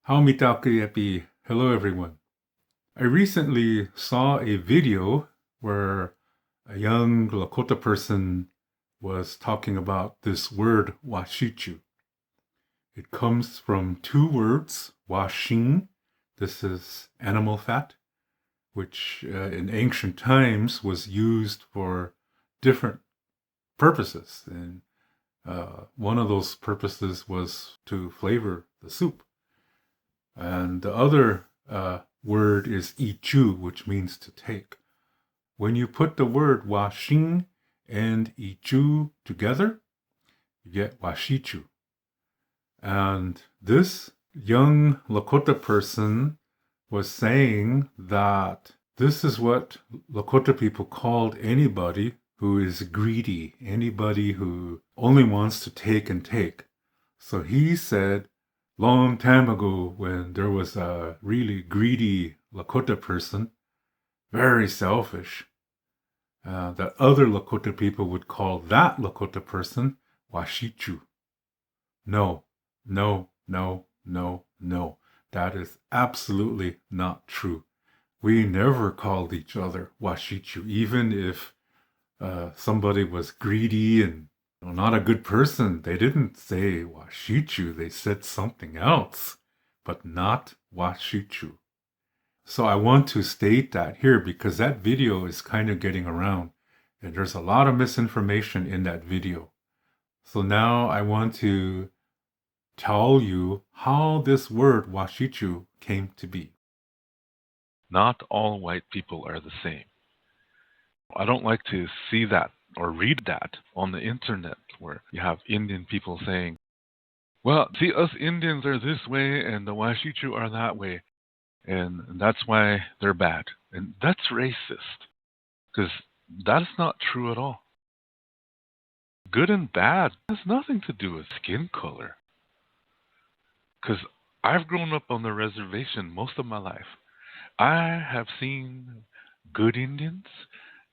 How Mitakuyepi. Hello, everyone. I recently saw a video where a young Lakota person was talking about this word Wasicu. It comes from two words, washing. This is animal fat, which in ancient times was used for different purposes. And one of those purposes was to flavor the soup. And the other word is ichu, which means to take. When you put the word washing and ichu together, you get washichu. And this young Lakota person was saying that this is what Lakota people called anybody who is greedy, anybody who only wants to take and take. So he said, long time ago, when there was a really greedy Lakota person, very selfish, that other Lakota people would call that Lakota person Washichu. No, no, no, no, no. That is absolutely not true. We never called each other Washichu, even if somebody was greedy and not a good person. They didn't say Washichu, they said something else, but not Washichu. So I want to state that here because that video is kind of getting around and there's a lot of misinformation in that video. So now I want to tell you how this word Washichu came to be. Not all white people are the same. I don't like to see that or read that on the internet where you have Indian people saying, well, see, us Indians are this way and the Washichu are that way, and that's why they're bad. And that's racist, because that's not true at all. Good and bad has nothing to do with skin color. Because I've grown up on the reservation most of my life. I have seen good Indians,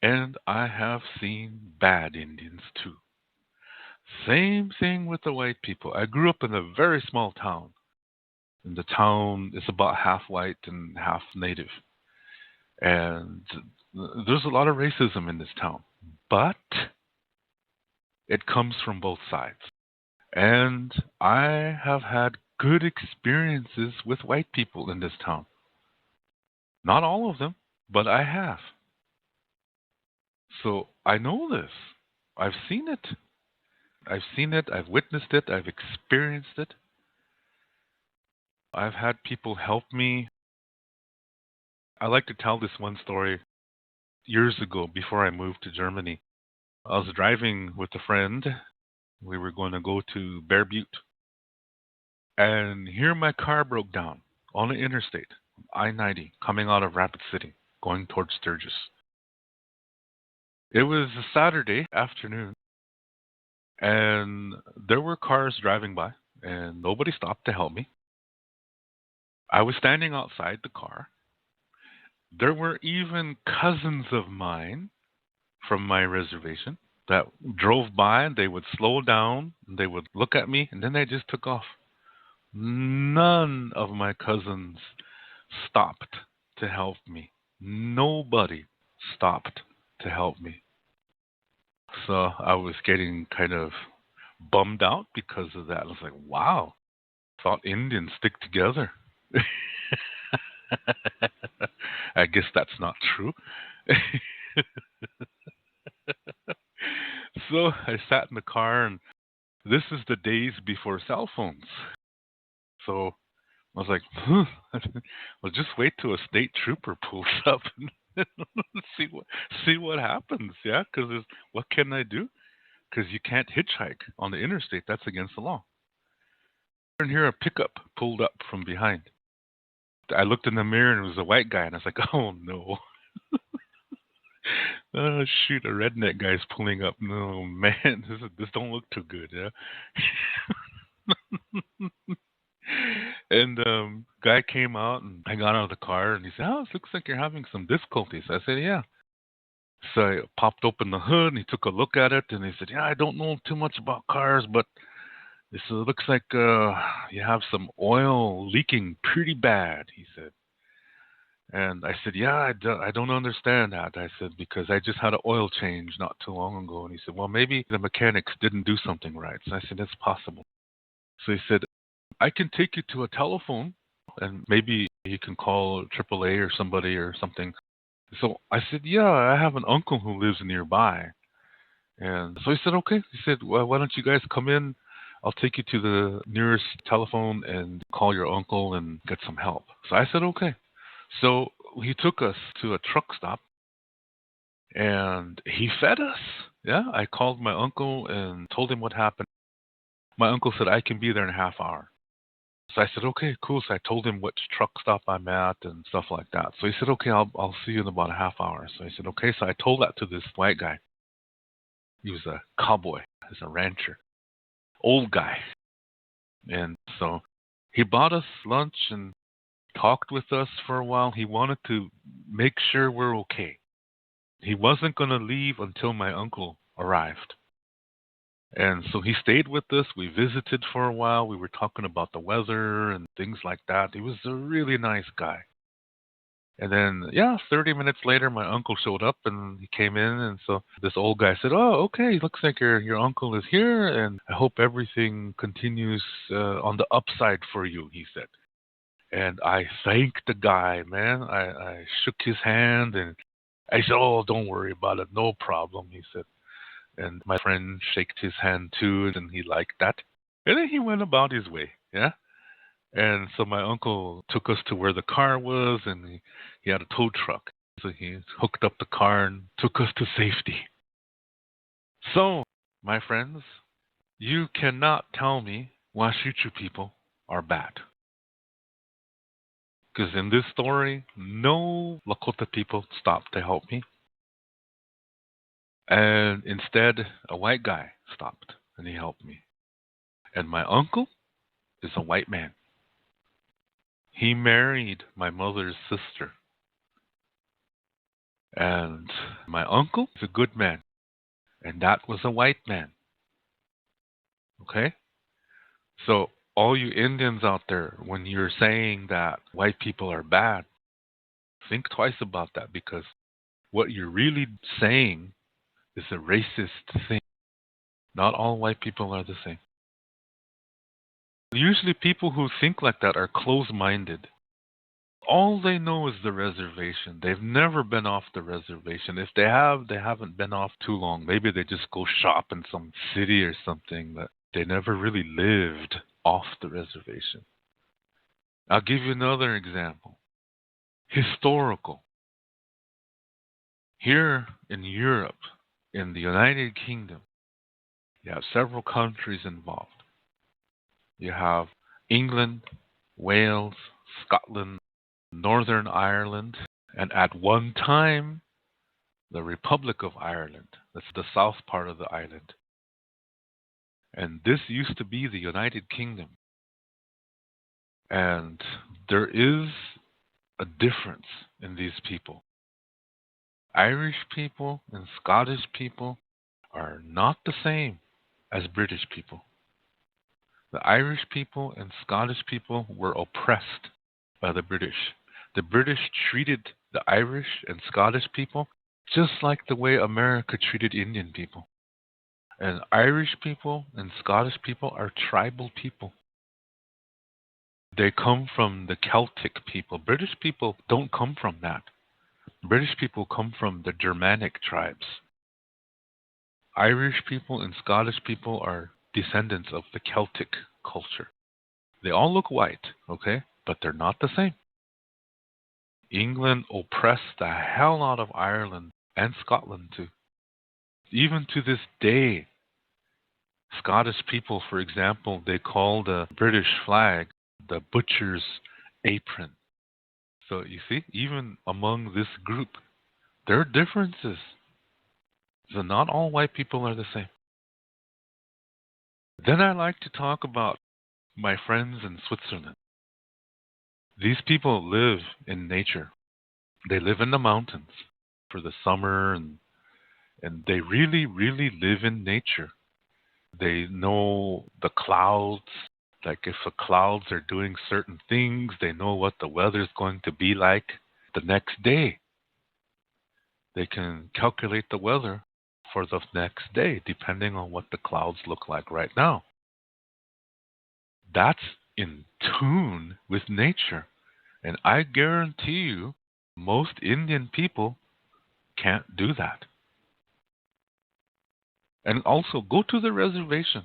and I have seen bad Indians too. Same thing with the white people. I grew up in a very small town. And the town is about half white and half native. And there's a lot of racism in this town. But it comes from both sides. And I have had good experiences with white people in this town. Not all of them, but I have. So I know this. I've seen it. I've witnessed it, I've experienced it. I've had people help me. I like to tell this one story. Years ago, before I moved to Germany, I was driving with a friend. We were going to go to Bear Butte. And here my car broke down on the interstate, I-90, coming out of Rapid City, going towards Sturgis. It was a Saturday afternoon, and there were cars driving by, and nobody stopped to help me. I was standing outside the car. There were even cousins of mine from my reservation that drove by, and they would slow down, and they would look at me, and then they just took off. None of my cousins stopped to help me. Nobody stopped to help me. So I was getting kind of bummed out because of that. I was like, wow, thought Indians stick together. I guess that's not true. So I sat in the car, and this is the days before cell phones. So I was like, well, just wait till a state trooper pulls up and see what happens, yeah? Because what can I do? Because you can't hitchhike on the interstate. That's against the law. And here a pickup pulled up from behind. I looked in the mirror, and it was a white guy, and I was like, oh, no. Oh, shoot, a redneck guy's pulling up. No, man, this don't look too good, yeah? And guy came out, and I got out of the car, and he said, oh, it looks like you're having some difficulties. I said, yeah. So I popped open the hood, and he took a look at it, and he said, yeah, I don't know too much about cars, but He said, it looks like you have some oil leaking pretty bad, he said. And I said, yeah, I don't understand that. I said, because I just had an oil change not too long ago. And he said, well, maybe the mechanics didn't do something right. So I said, it's possible. So he said, I can take you to a telephone and maybe you can call AAA or somebody or something. So I said, yeah, I have an uncle who lives nearby. And so he said, okay. He said, well, why don't you guys come in? I'll take you to the nearest telephone and call your uncle and get some help. So I said, okay. So he took us to a truck stop and he fed us. Yeah, I called my uncle and told him what happened. My uncle said, I can be there in a half hour. So I said, okay, cool. So I told him which truck stop I'm at and stuff like that. So he said, okay, I'll see you in about a half hour. So I said, okay. So I told that to this white guy. He was a cowboy. He's a rancher. Old guy. And so he bought us lunch and talked with us for a while. He wanted to make sure we're okay. He wasn't going to leave until my uncle arrived. And so he stayed with us. We visited for a while. We were talking about the weather and things like that. He was a really nice guy. And then, 30 minutes later, my uncle showed up and he came in. And so this old guy said, oh, okay, looks like your uncle is here. And I hope everything continues on the upside for you, he said. And I thanked the guy, man. I shook his hand and I said, oh, don't worry about it. No problem, he said. And my friend shook his hand too, and he liked that. And then he went about his way, yeah? And so my uncle took us to where the car was, and he had a tow truck. So he hooked up the car and took us to safety. So, my friends, you cannot tell me Wasicu people are bad. Because in this story, no Lakota people stopped to help me. And instead, a white guy stopped and he helped me. And my uncle is a white man. He married my mother's sister. And my uncle is a good man. And that was a white man. Okay? So, all you Indians out there, when you're saying that white people are bad, think twice about that, because what you're really saying is a racist thing. Not all white people are the same. Usually people who think like that are closed-minded. All they know is the reservation. They've never been off the reservation. If they have, they haven't been off too long. Maybe they just go shop in some city or something, but they never really lived off the reservation. I'll give you another example. Historical. Here in Europe, in the United Kingdom, you have several countries involved. You have England, Wales, Scotland, Northern Ireland, and at one time, the Republic of Ireland. That's the south part of the island. And this used to be the United Kingdom. And there is a difference in these people. Irish people and Scottish people are not the same as British people. The Irish people and Scottish people were oppressed by the British. The British treated the Irish and Scottish people just like the way America treated Indian people. And Irish people and Scottish people are tribal people. They come from the Celtic people. British people don't come from that. British people come from the Germanic tribes. Irish people and Scottish people are descendants of the Celtic culture. They all look white, okay? But they're not the same. England oppressed the hell out of Ireland and Scotland too. Even to this day, Scottish people, for example, they call the British flag the butcher's apron. So you see, even among this group, there are differences. So not all white people are the same. Then I like to talk about my friends in Switzerland. These people live in nature. They live in the mountains for the summer, and they really, really live in nature. They know the clouds. Like if the clouds are doing certain things, they know what the weather's going to be like the next day. They can calculate the weather for the next day depending on what the clouds look like right now. That's in tune with nature. And I guarantee you, most Indian people can't do that. And also, go to the reservation.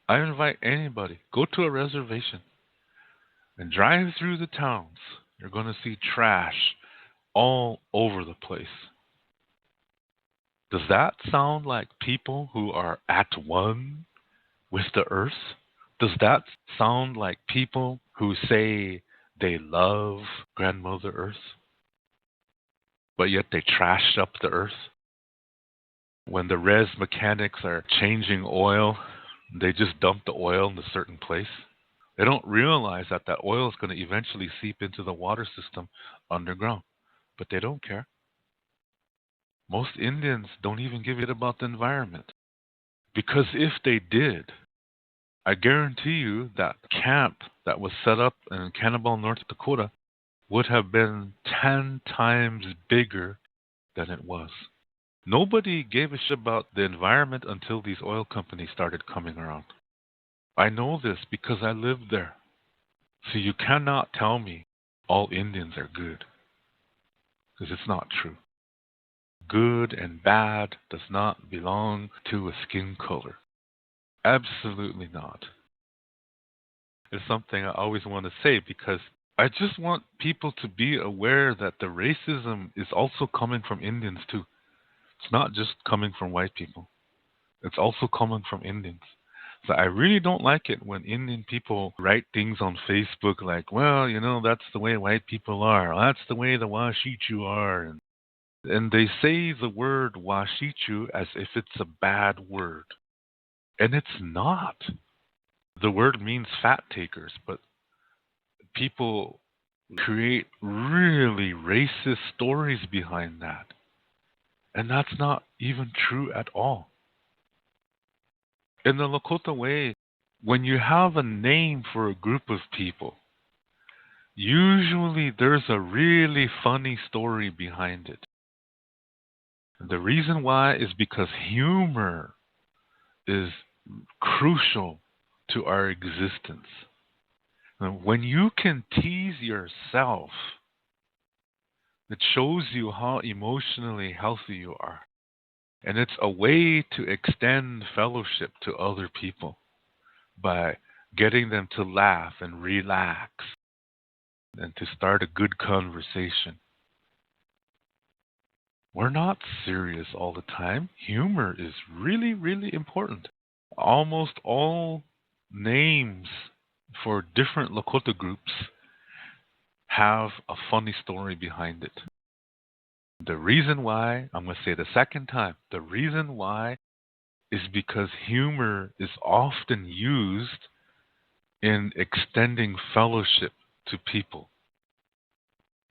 I invite anybody, go to a reservation and drive through the towns. You're going to see trash all over the place. Does that sound like people who are at one with the earth? Does that sound like people who say they love Grandmother Earth, but yet they trash up the earth? When the res mechanics are changing oil, they just dump the oil in a certain place. They don't realize that that oil is going to eventually seep into the water system underground, but they don't care. Most Indians don't even give it about the environment. Because if they did, I guarantee you that camp that was set up in Cannibal, North Dakota would have been 10 times bigger than it was. Nobody gave a shit about the environment until these oil companies started coming around. I know this because I lived there. So you cannot tell me all Indians are good, because it's not true. Good and bad does not belong to a skin color. Absolutely not. It's something I always want to say because I just want people to be aware that the racism is also coming from Indians too. It's not just coming from white people. It's also coming from Indians. So I really don't like it when Indian people write things on Facebook like, well, you know, that's the way white people are. That's the way the Wasicu are. And they say the word Wasicu as if it's a bad word. And it's not. The word means fat takers, but people create really racist stories behind that. And that's not even true at all. In the Lakota way, when you have a name for a group of people, usually there's a really funny story behind it. The reason why is because humor is crucial to our existence. When you can tease yourself, it shows you how emotionally healthy you are. And it's a way to extend fellowship to other people by getting them to laugh and relax and to start a good conversation. We're not serious all the time. Humor is really, really important. Almost all names for different Lakota groups have a funny story behind it. The reason why, I'm going to say it a second time, the reason why is because humor is often used in extending fellowship to people.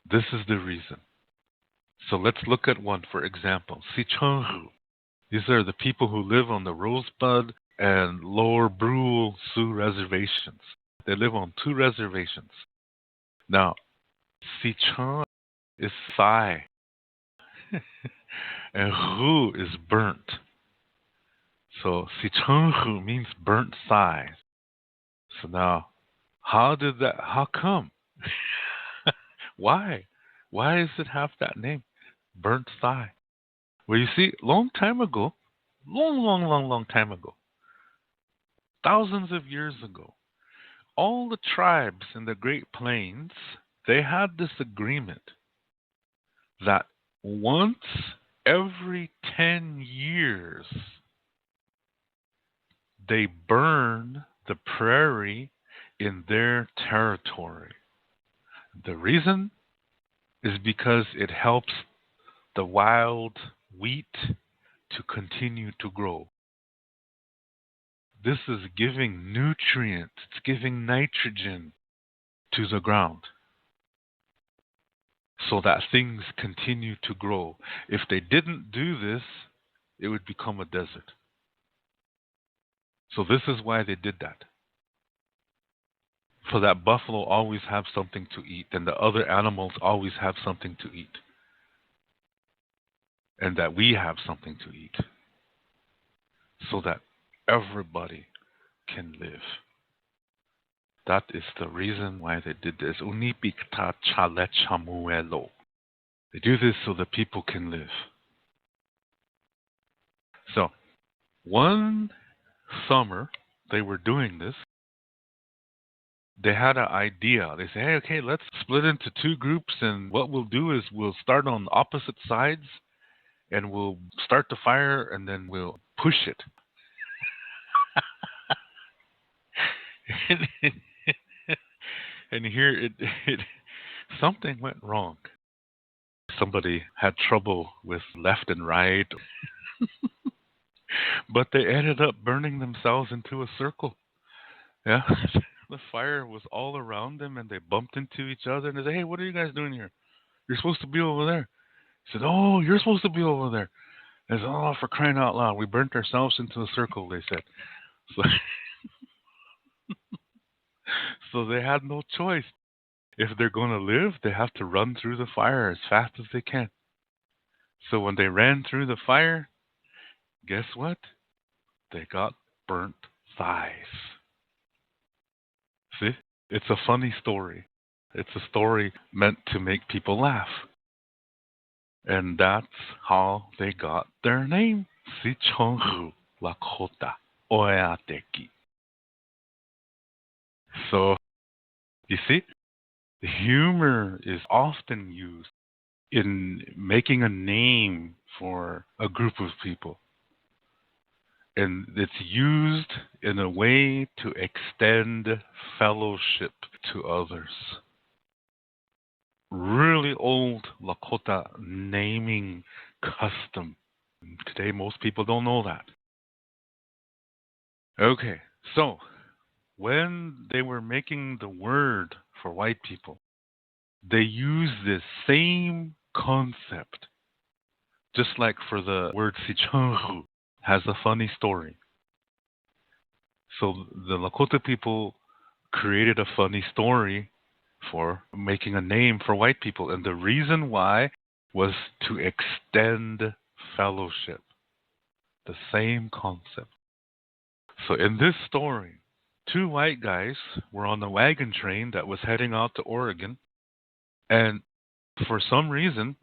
This is the reason. So let's look at one, for example, Sicangu. These are the people who live on the Rosebud and Lower Brule Sioux reservations. They live on 2 reservations. Now, Sicangu is Sai, and Ru is burnt. So Sicangu means burnt Sai. So now, how come? Why? Why does it have that name? Burnt Sai. Well, you see, long time ago, long time ago, thousands of years ago, all the tribes in the Great Plains, they had this agreement that once every 10 years, they burn the prairie in their territory. The reason is because it helps the wild wheat to continue to grow. This is giving nutrients, it's giving nitrogen to the ground so that things continue to grow. If they didn't do this, it would become a desert. So this is why they did that. So that buffalo always have something to eat, and the other animals always have something to eat. And that we have something to eat. So that everybody can live. That is the reason why they did this. Unipikta chale chamuelo. They do this so that people can live. So, one summer they were doing this. They had an idea. They say, hey, okay, let's split into two groups, and what we'll do is we'll start on opposite sides, and we'll start the fire, and then we'll push it. And here it something went wrong. Somebody had trouble with left and right. But they ended up burning themselves into a circle. Yeah. The fire was all around them, and they bumped into each other, and they said, hey, what are you guys doing here? You're supposed to be over there. He said, oh, you're supposed to be over there. They said, oh, for crying out loud, we burnt ourselves into a circle, they said. So, so they had no choice. If they're going to live, they have to run through the fire as fast as they can. So when they ran through the fire, guess what? They got burnt thighs. See? It's a funny story. It's a story meant to make people laugh. And that's how they got their name. Sicangu Lakota Sioux. So, you see, the humor is often used in making a name for a group of people. And it's used in a way to extend fellowship to others. Really old Lakota naming custom. Today, most people don't know that. Okay, so when they were making the word for white people, they used this same concept. Just like for the word Sicangu has a funny story. So the Lakota people created a funny story for making a name for white people. And the reason why was to extend fellowship. The same concept. So in this story, two white guys were on a wagon train that was heading out to Oregon. And for some reason,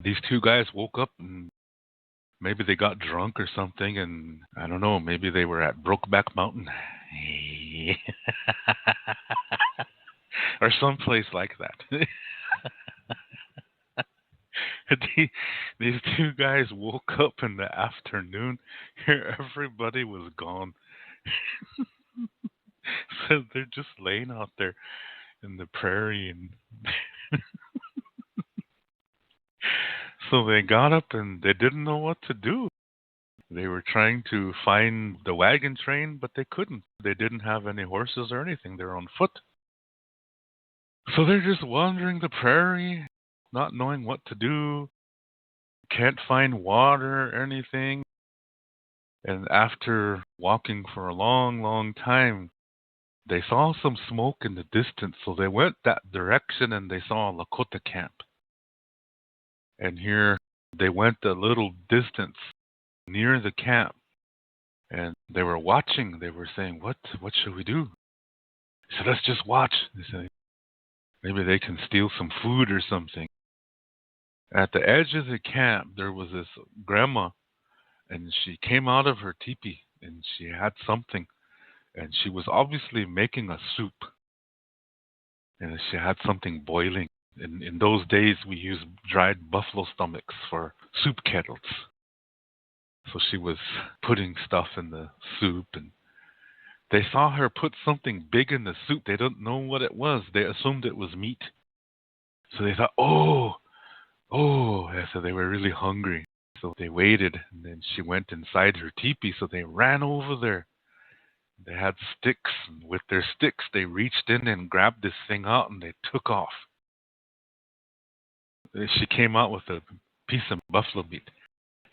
these two guys woke up and maybe they got drunk or something. And I don't know, maybe they were at Brokeback Mountain. Or someplace like that. These two guys woke up in the afternoon. Here, everybody was gone. So they're just laying out there in the prairie, and so they got up and they didn't know what to do. They were trying to find the wagon train, but they couldn't. They didn't have any horses or anything. They're on foot. So they're just wandering the prairie, not knowing what to do. Can't find water or anything. And after walking for a long, long time, they saw some smoke in the distance. So they went that direction and they saw a Lakota camp. And here they went a little distance near the camp. And they were watching. They were saying, what should we do? They said, let's just watch. They said, maybe they can steal some food or something. At the edge of the camp, there was this grandma, and she came out of her teepee, and she had something, and she was obviously making a soup, and she had something boiling. In those days, we used dried buffalo stomachs for soup kettles. So she was putting stuff in the soup, and they saw her put something big in the soup. They didn't know what it was. They assumed it was meat. So they thought, oh, so they were really hungry. So they waited, and then she went inside her teepee, so they ran over there. They had sticks, and with their sticks, they reached in and grabbed this thing out, and they took off. She came out with a piece of buffalo meat.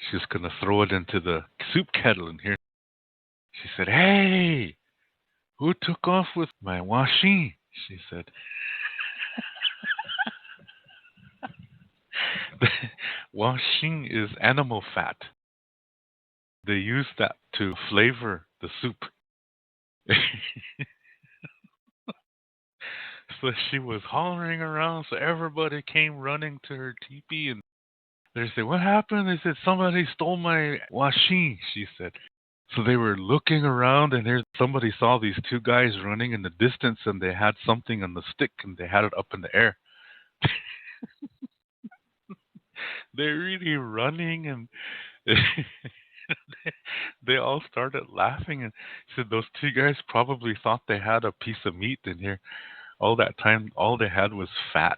She was going to throw it into the soup kettle, and here She said, "Hey, who took off with my washi?" She said. Washing is animal fat. They use that to flavor the soup. So she was hollering around, so everybody came running to her teepee, and they said, "What happened?" They said, "Somebody stole my washi," she said. So they were looking around, and there somebody saw these two guys running in the distance, and they had something on the stick, and they had it up in the air. They're really running, and they all started laughing, and said those two guys probably thought they had a piece of meat in here. All that time, all they had was fat.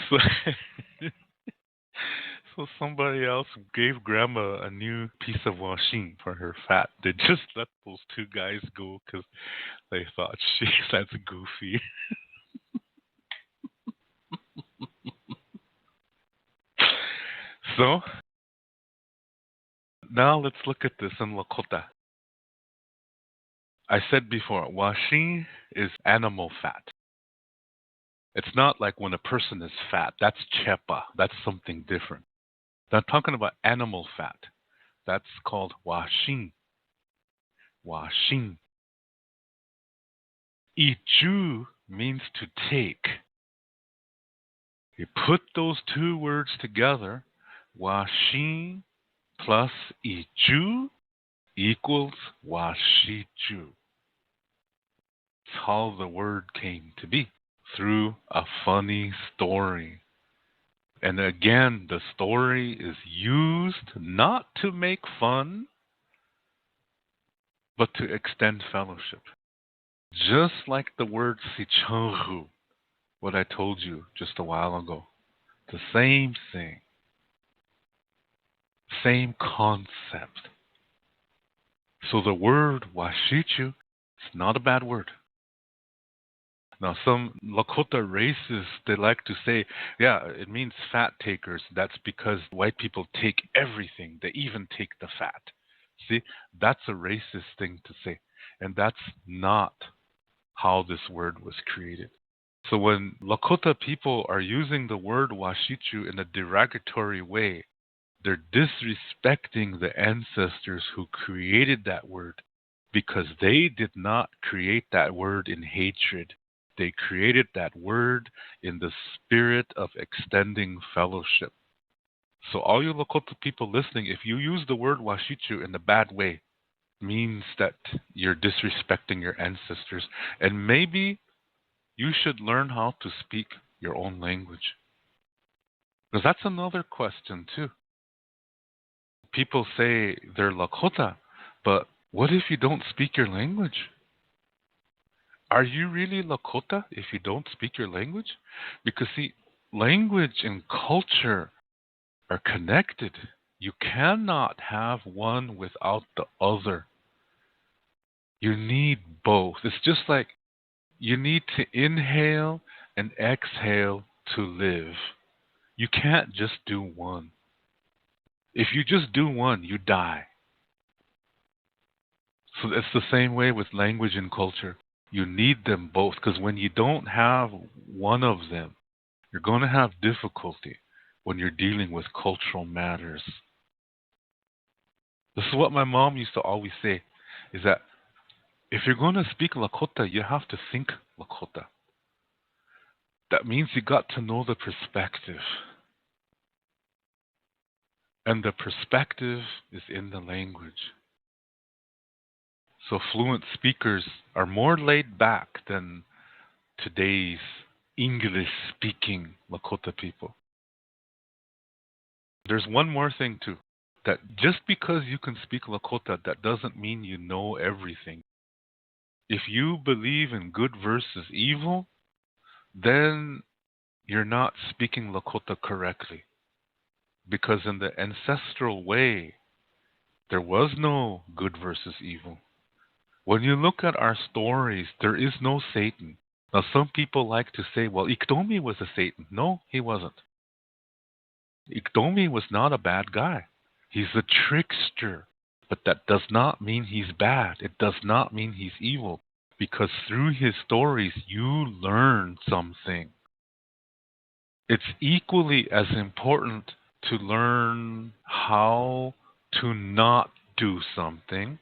So, so somebody else gave Grandma a new piece of washing for her fat. They just let those two guys go because they thought, "She's that's goofy." So now let's look at this in Lakota. I said before, washing is animal fat. It's not like when a person is fat. That's chepa. That's something different. I'm talking about animal fat. That's called washing. Washing. Ichu means to take. You put those two words together, washing plus ichu equals washichu. That's how the word came to be, through a funny story. And again, the story is used not to make fun, but to extend fellowship. Just like the word Sicangu, what I told you just a while ago. The same thing. Same concept. So the word Wasicu is not a bad word. Now, some Lakota races, they like to say, yeah, it means fat takers. That's because white people take everything. They even take the fat. See, that's a racist thing to say. And that's not how this word was created. So when Lakota people are using the word Washichu in a derogatory way, they're disrespecting the ancestors who created that word because they did not create that word in hatred. They created that word in the spirit of extending fellowship. So all you Lakota people listening, if you use the word Washichu in a bad way, means that you're disrespecting your ancestors. And maybe you should learn how to speak your own language. Because that's another question, too. People say they're Lakota, but what if you don't speak your language? Are you really Lakota if you don't speak your language? Because, see, language and culture are connected. You cannot have one without the other. You need both. It's just like you need to inhale and exhale to live. You can't just do one. If you just do one, you die. So it's the same way with language and culture. You need them both because when you don't have one of them, you're going to have difficulty when you're dealing with cultural matters. This is what my mom used to always say, is that if you're going to speak Lakota, you have to think Lakota. That means you got to know the perspective. And the perspective is in the language. So fluent speakers are more laid back than today's English-speaking Lakota people. There's one more thing too, that just because you can speak Lakota, that doesn't mean you know everything. If you believe in good versus evil, then you're not speaking Lakota correctly. Because in the ancestral way, there was no good versus evil. When you look at our stories, there is no Satan. Now, some people like to say, well, Iktomi was a Satan. No, he wasn't. Iktomi was not a bad guy. He's a trickster. But that does not mean he's bad. It does not mean he's evil. Because through his stories, you learn something. It's equally as important to learn how to not do something,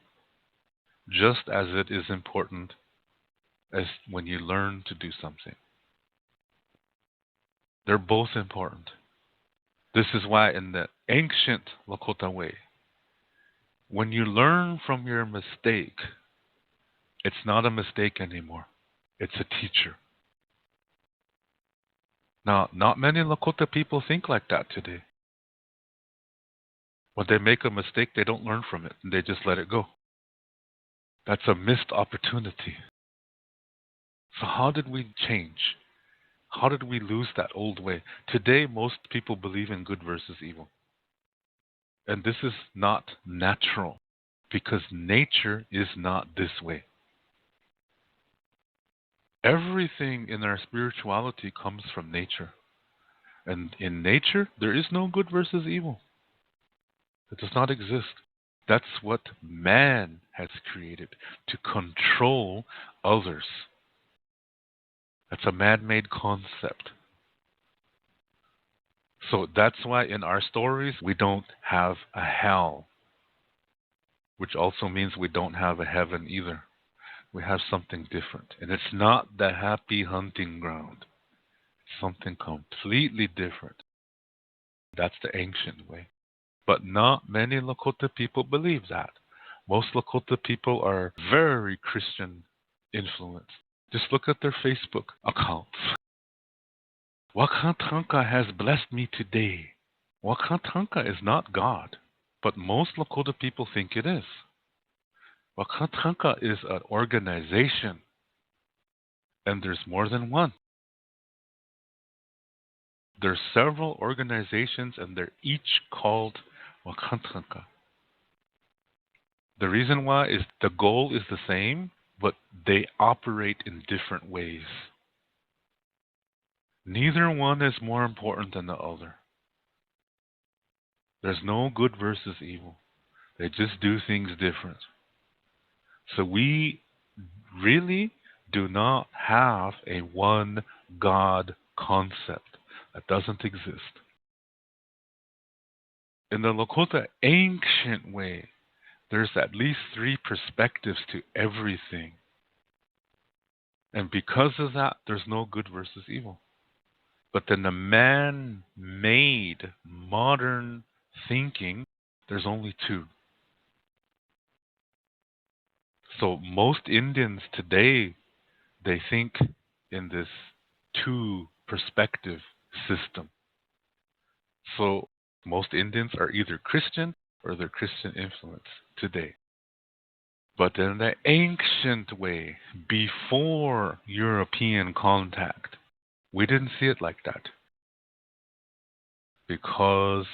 just as it is important as when you learn to do something. They're both important. This is why in the ancient Lakota way, when you learn from your mistake, it's not a mistake anymore. It's a teacher. Now, not many Lakota people think like that today. When they make a mistake, they don't learn from it, and they just let it go. That's a missed opportunity. So how did we change? How did we lose that old way? Today, most people believe in good versus evil. And this is not natural, because nature is not this way. Everything in our spirituality comes from nature. And in nature, there is no good versus evil. It does not exist. That's what man has created to control others. That's a man-made concept. So that's why in our stories, we don't have a hell, which also means we don't have a heaven either. We have something different. And it's not the happy hunting ground. It's something completely different. That's the ancient way. But not many Lakota people believe that. Most Lakota people are very Christian influenced. Just look at their Facebook accounts. Wakatanka has blessed me today. Wakatanka is not God, but most Lakota people think it is. Wakatanka is an organization, and there's more than one. There's several organizations, and they're each called Wakatanka. The reason why is the goal is the same, but they operate in different ways. Neither one is more important than the other. There's no good versus evil. They just do things different. So we really do not have a one God concept. That doesn't exist. In the Lakota ancient way, there's at least 3 perspectives to everything. And because of that, there's no good versus evil. But in the man-made modern thinking, there's only 2. So most Indians today, they think in this 2-perspective system. So most Indians are either Christian or they're Christian influenced today. But in the ancient way, before European contact, we didn't see it like that. Because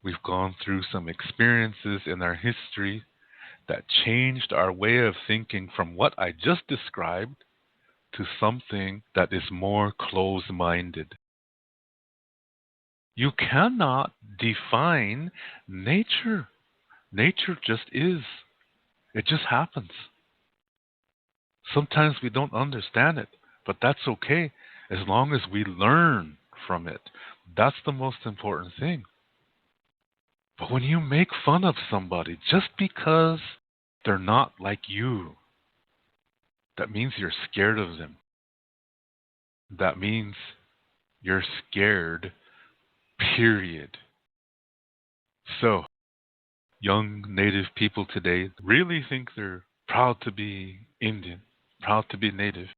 we've gone through some experiences in our history that changed our way of thinking from what I just described to something that is more close-minded. You cannot define nature. Nature just is. It just happens. Sometimes we don't understand it, but that's okay as long as we learn from it. That's the most important thing. But when you make fun of somebody just because they're not like you, that means you're scared of them. That means you're scared, period. So, young Native people today really think they're proud to be Indian, proud to be Native,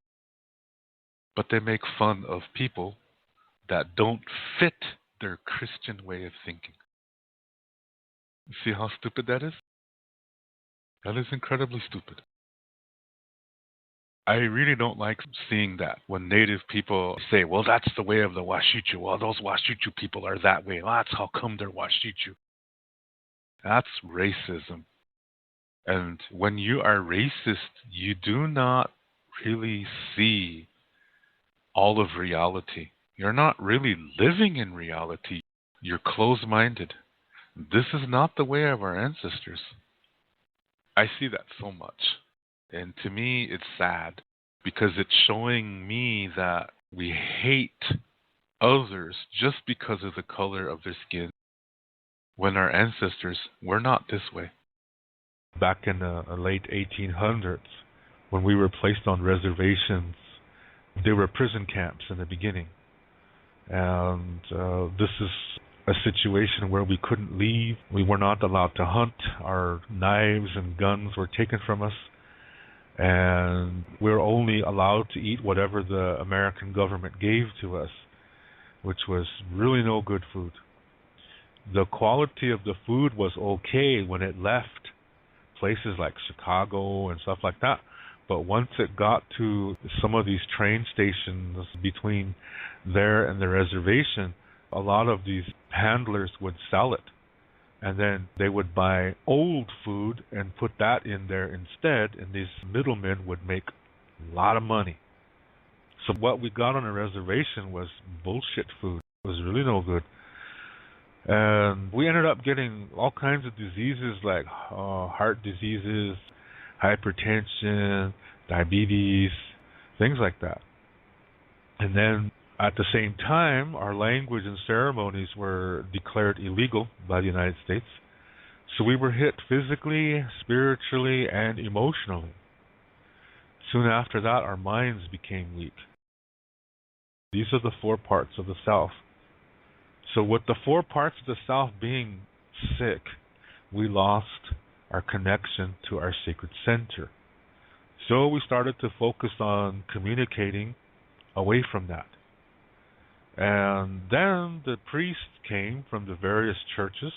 but they make fun of people that don't fit their Christian way of thinking. See how stupid that is? That is incredibly stupid. I really don't like seeing that when Native people say, well, that's the way of the Wasicu. Well, those Wasicu people are that way. Well, that's how come they're Wasicu. That's racism. And when you are racist, you do not really see all of reality. You're not really living in reality. You're closed-minded. This is not the way of our ancestors. I see that so much. And to me, it's sad because it's showing me that we hate others just because of the color of their skin when our ancestors were not this way. Back in the late 1800s, when we were placed on reservations, there were prison camps in the beginning. And this is a situation where we couldn't leave. We were not allowed to hunt. Our knives and guns were taken from us. And we were only allowed to eat whatever the American government gave to us, which was really no good food. The quality of the food was okay when it left places like Chicago and stuff like that. But once it got to some of these train stations between there and the reservation, a lot of these handlers would sell it. And then they would buy old food and put that in there instead, and these middlemen would make a lot of money. So what we got on a reservation was bullshit food. It was really no good. And we ended up getting all kinds of diseases like heart diseases, hypertension, diabetes, things like that. And then at the same time, our language and ceremonies were declared illegal by the United States. So we were hit physically, spiritually, and emotionally. Soon after that, our minds became weak. These are the 4 parts of the self. So with the 4 parts of the self being sick, we lost our connection to our sacred center. So we started to focus on communicating away from that. And then the priests came from the various churches,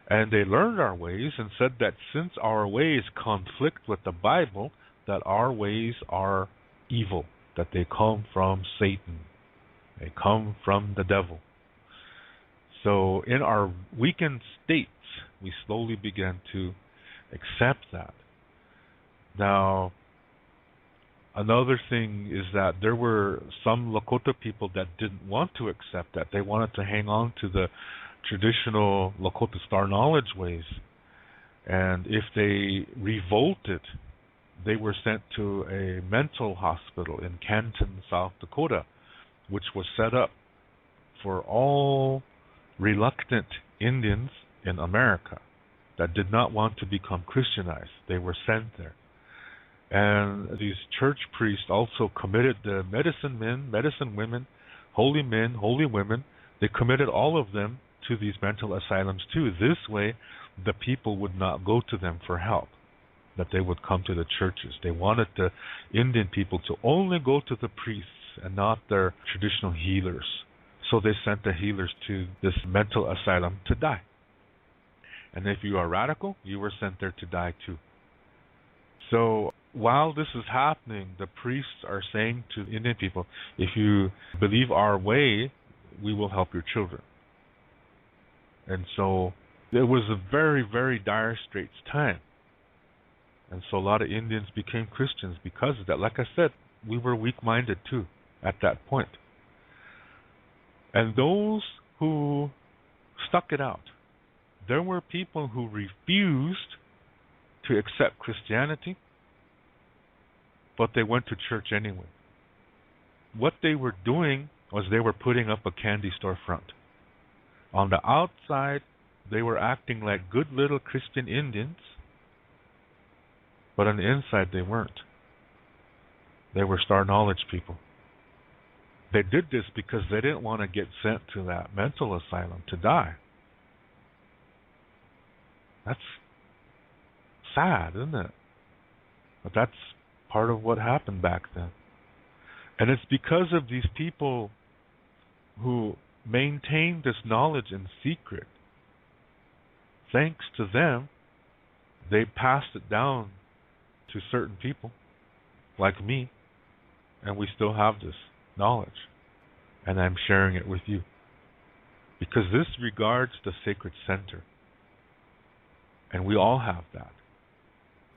and they learned our ways and said that since our ways conflict with the Bible, that our ways are evil, that they come from Satan. They come from the devil. So in our weakened states, we slowly began to accept that. Now, another thing is that there were some Lakota people that didn't want to accept that. They wanted to hang on to the traditional Lakota Star Knowledge ways. And if they revolted, they were sent to a mental hospital in Canton, South Dakota, which was set up for all reluctant Indians in America that did not want to become Christianized. They were sent there. And these church priests also committed the medicine men, medicine women, holy men, holy women. They committed all of them to these mental asylums too. This way, the people would not go to them for help, that they would come to the churches. They wanted the Indian people to only go to the priests and not their traditional healers. So they sent the healers to this mental asylum to die. And if you are radical, you were sent there to die too. So while this is happening, the priests are saying to Indian people, if you believe our way, we will help your children. And so it was a very, very dire straits time. And so a lot of Indians became Christians because of that. Like I said, we were weak-minded too at that point. And those who stuck it out, there were people who refused to accept Christianity, but they went to church anyway. What they were doing was they were putting up a candy store front. On the outside, they were acting like good little Christian Indians, but on the inside they weren't. They were Star Knowledge people. They did this because they didn't want to get sent to that mental asylum to die. That's sad, isn't it? But that's part of what happened back then. And it's because of these people who maintained this knowledge in secret. Thanks to them, they passed it down to certain people, like me, and we still have this knowledge. And I'm sharing it with you. Because this regards the sacred center. And we all have that.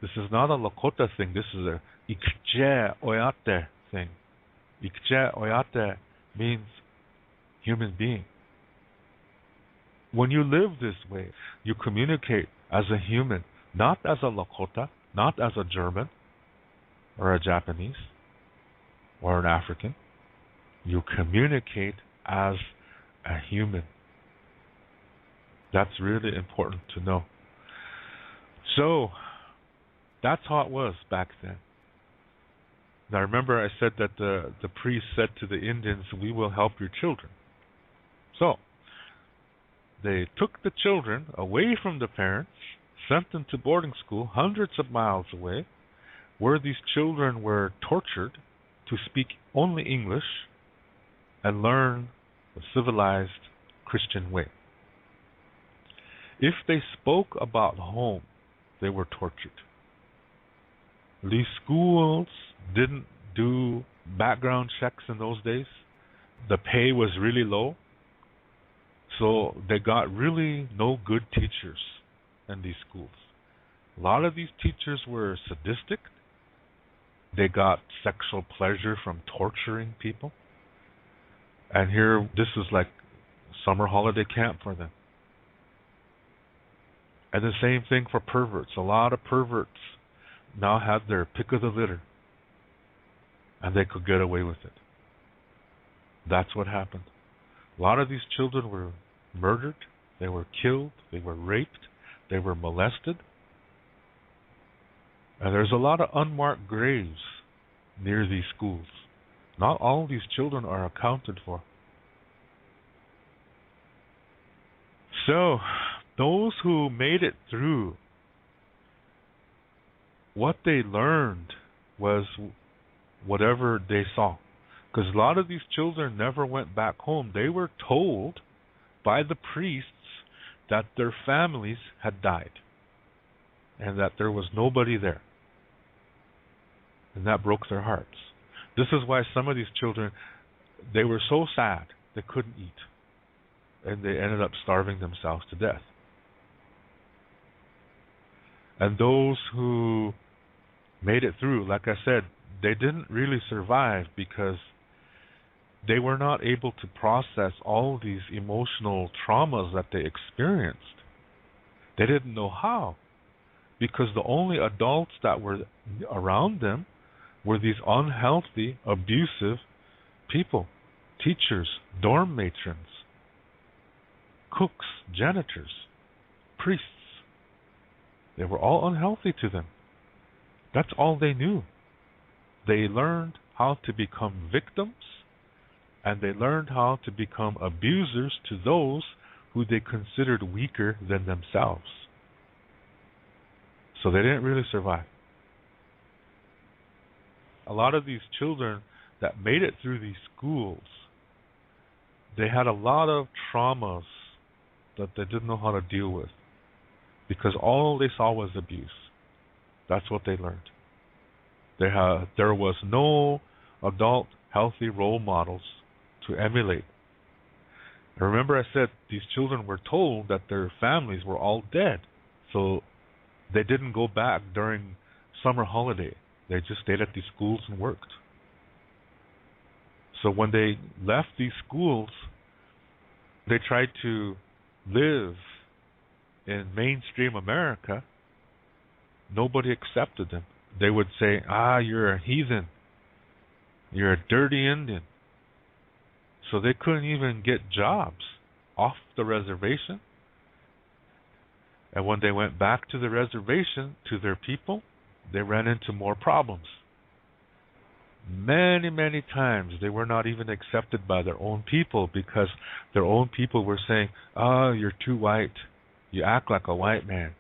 This is not a Lakota thing. This is a Ikje Oyate thing. Ikje Oyate means human being. When you live this way, you communicate as a human, not as a Lakota, not as a German or a Japanese or an African. You communicate as a human. That's really important to know. So, that's how it was back then. Now remember I said that the priest said to the Indians, "We will help your children." So, they took the children away from the parents, sent them to boarding school hundreds of miles away, where these children were tortured to speak only English and learn the civilized Christian way. If they spoke about home, they were tortured. These schools didn't do background checks in those days. The pay was really low. So they got really no good teachers in these schools. A lot of these teachers were sadistic. They got sexual pleasure from torturing people. And here, this is like summer holiday camp for them. And the same thing for perverts. A lot of perverts now had their pick of the litter. And they could get away with it. That's what happened. A lot of these children were murdered. They were killed. They were raped. They were molested. And there's a lot of unmarked graves near these schools. Not all these children are accounted for. So, those who made it through, what they learned was whatever they saw. Because a lot of these children never went back home. They were told by the priests that their families had died and that there was nobody there. And that broke their hearts. This is why some of these children, they were so sad they couldn't eat. And they ended up starving themselves to death. And those who made it through, like I said, they didn't really survive because they were not able to process all these emotional traumas that they experienced. They didn't know how, because the only adults that were around them were these unhealthy, abusive people, teachers, dorm matrons, cooks, janitors, priests. They were all unhealthy to them. That's all they knew. They learned how to become victims, and they learned how to become abusers to those who they considered weaker than themselves. So they didn't really survive. A lot of these children that made it through these schools, they had a lot of traumas that they didn't know how to deal with, because all they saw was abuse. That's what they learned. There was no adult healthy role models to emulate. And remember I said these children were told that their families were all dead. So they didn't go back during summer holiday. They just stayed at these schools and worked. So when they left these schools, they tried to live in mainstream America. Nobody accepted them. They would say, you're a heathen. You're a dirty Indian. So they couldn't even get jobs off the reservation. And when they went back to the reservation, to their people, they ran into more problems. Many, many times they were not even accepted by their own people, because their own people were saying, you're too white. You act like a white man.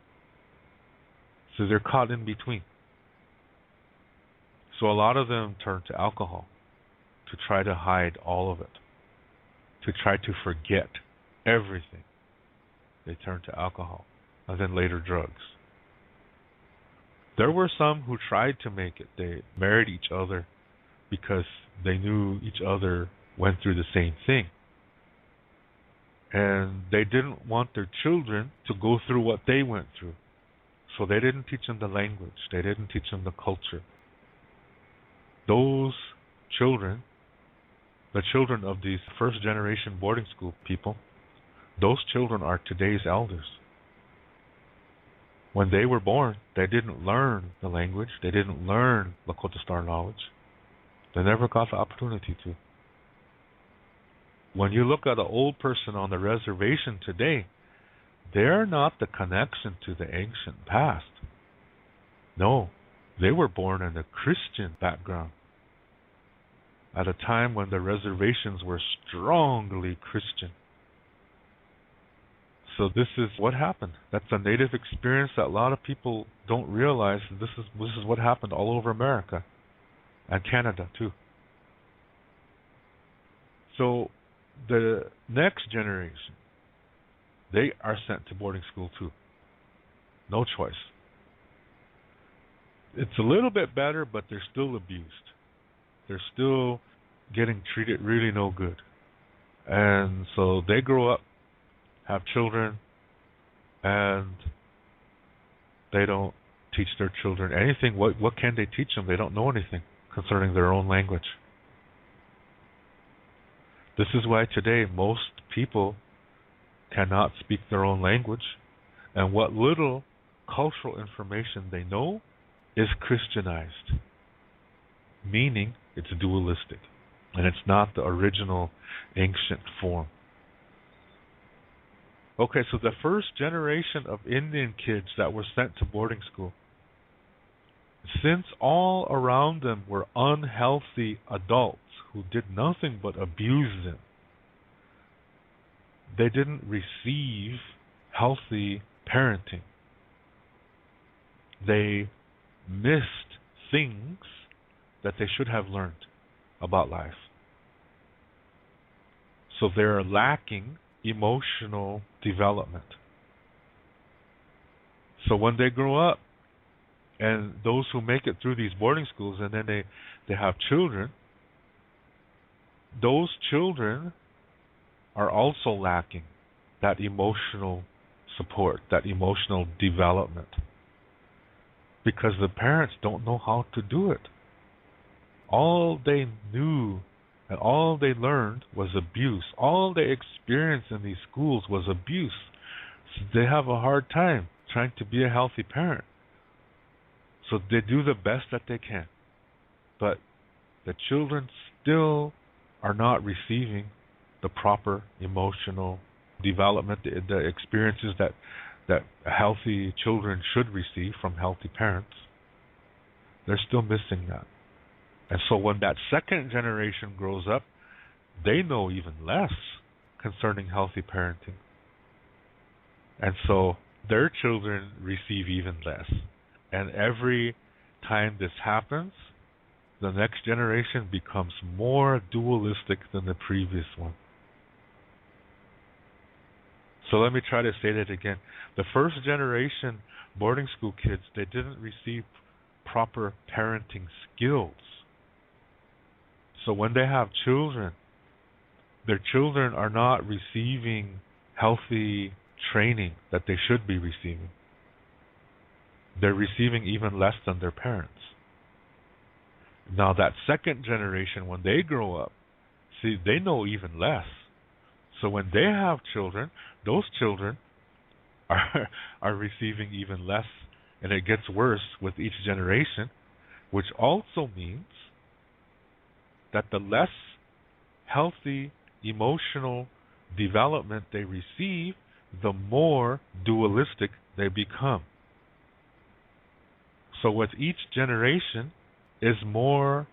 So they're caught in between. So a lot of them turned to alcohol to try to hide all of it, to try to forget everything. They turned to alcohol, and then later drugs. There were some who tried to make it. They married each other because they knew each other went through the same thing. And they didn't want their children to go through what they went through. So they didn't teach them the language. They didn't teach them the culture. Those children, the children of these first generation boarding school people, Those children are today's elders. When they were born, they didn't learn the language. They didn't learn Lakota Star knowledge. They never got the opportunity to. When you look at an old person on the reservation today, they're not the connection to the ancient past. No, they were born in a Christian background at a time when the reservations were strongly Christian. So this is what happened. That's a native experience that a lot of people don't realize. This is what happened all over America and Canada too. So the next generation, they are sent to boarding school too. No choice. It's a little bit better, but they're still abused. They're still getting treated really no good. And so they grow up, have children, and they don't teach their children anything. What can they teach them? They don't know anything concerning their own language. This is why today most people cannot speak their own language, and what little cultural information they know is Christianized, meaning it's dualistic, and it's not the original ancient form. Okay, so the first generation of Indian kids that were sent to boarding school, since all around them were unhealthy adults who did nothing but abuse them, they didn't receive healthy parenting. They missed things that they should have learned about life. So they're lacking emotional development. So when they grow up, and those who make it through these boarding schools and then they have children, those children are also lacking that emotional support, that emotional development, because the parents don't know how to do it. All they knew and all they learned was abuse. All they experienced in these schools was abuse. So they have a hard time trying to be a healthy parent. So they do the best that they can. But the children still are not receiving the proper emotional development, the experiences that healthy children should receive from healthy parents. They're still missing that. And so when that second generation grows up, they know even less concerning healthy parenting. And so their children receive even less. And every time this happens, the next generation becomes more dualistic than the previous one. So let me try to say that again. The first generation boarding school kids, they didn't receive proper parenting skills. So when they have children, their children are not receiving healthy training that they should be receiving. They're receiving even less than their parents. Now that second generation, when they grow up, see, they know even less. So when they have children, those children are receiving even less, and it gets worse with each generation, which also means that the less healthy emotional development they receive, the more dualistic they become. So with each generation is more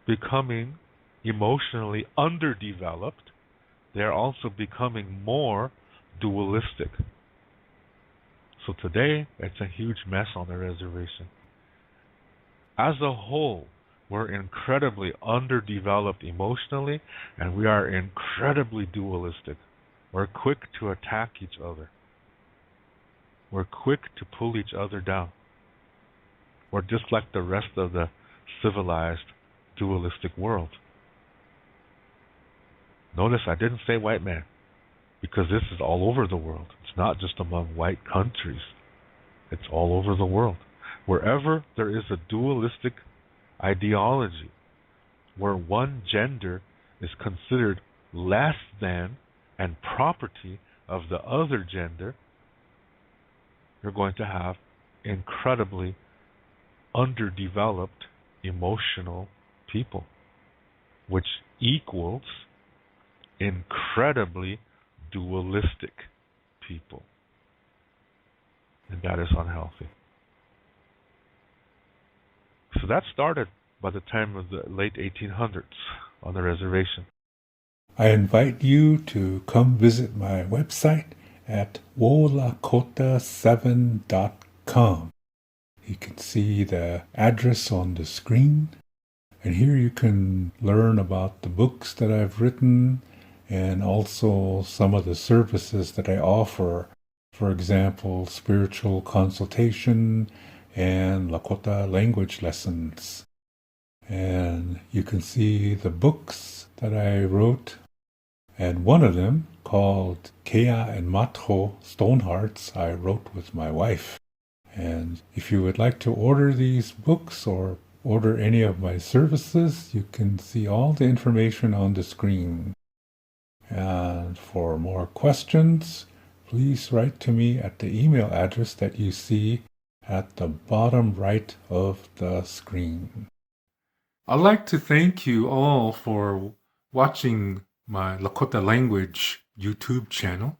becoming emotionally underdeveloped, they're also becoming more dualistic. So today, it's a huge mess on the reservation. As a whole, we're incredibly underdeveloped emotionally, and we are incredibly dualistic. We're quick to attack each other. We're quick to pull each other down. We're just like the rest of the civilized, dualistic world. Notice I didn't say white man, because this is all over the world. It's not just among white countries. It's all over the world. Wherever there is a dualistic ideology, where one gender is considered less than and property of the other gender, you're going to have incredibly underdeveloped emotional people, which equals incredibly dualistic people. And that is unhealthy. So that started by the time of the late 1800s on the reservation. I invite you to come visit my website at wolakota7.com. You can see the address on the screen, and here you can learn about the books that I've written and also some of the services that I offer. For example, spiritual consultation and Lakota language lessons. And you can see the books that I wrote, and one of them, called Kea and Matho Stonehearts, I wrote with my wife. And if you would like to order these books or order any of my services, you can see all the information on the screen. And for more questions, please write to me at the email address that you see at the bottom right of the screen. I'd like to thank you all for watching my Lakota Language YouTube channel.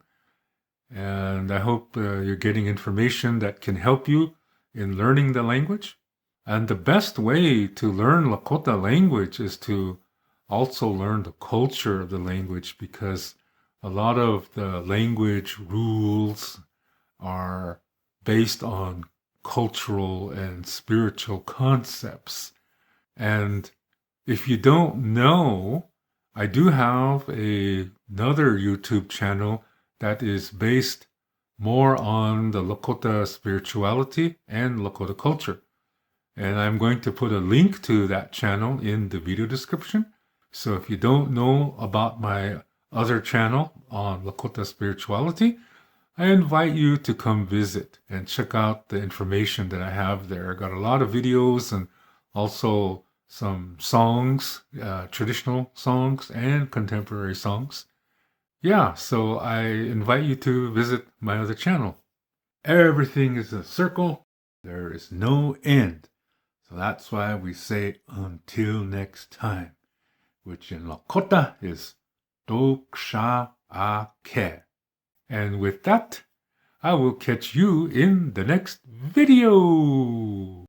And I hope you're getting information that can help you in learning the language. And the best way to learn Lakota language is to also learn the culture of the language, because a lot of the language rules are based on cultural and spiritual concepts. And if you don't know, I do have another YouTube channel that is based more on the Lakota spirituality and Lakota culture. And I'm going to put a link to that channel in the video description. So if you don't know about my other channel on Lakota spirituality, I invite you to come visit and check out the information that I have there. I got a lot of videos and also some songs, traditional songs and contemporary songs. Yeah, so I invite you to visit my other channel. Everything is a circle. There is no end. So that's why we say until next time, which in Lakota is Doksha Ake. And with that, I will catch you in the next video.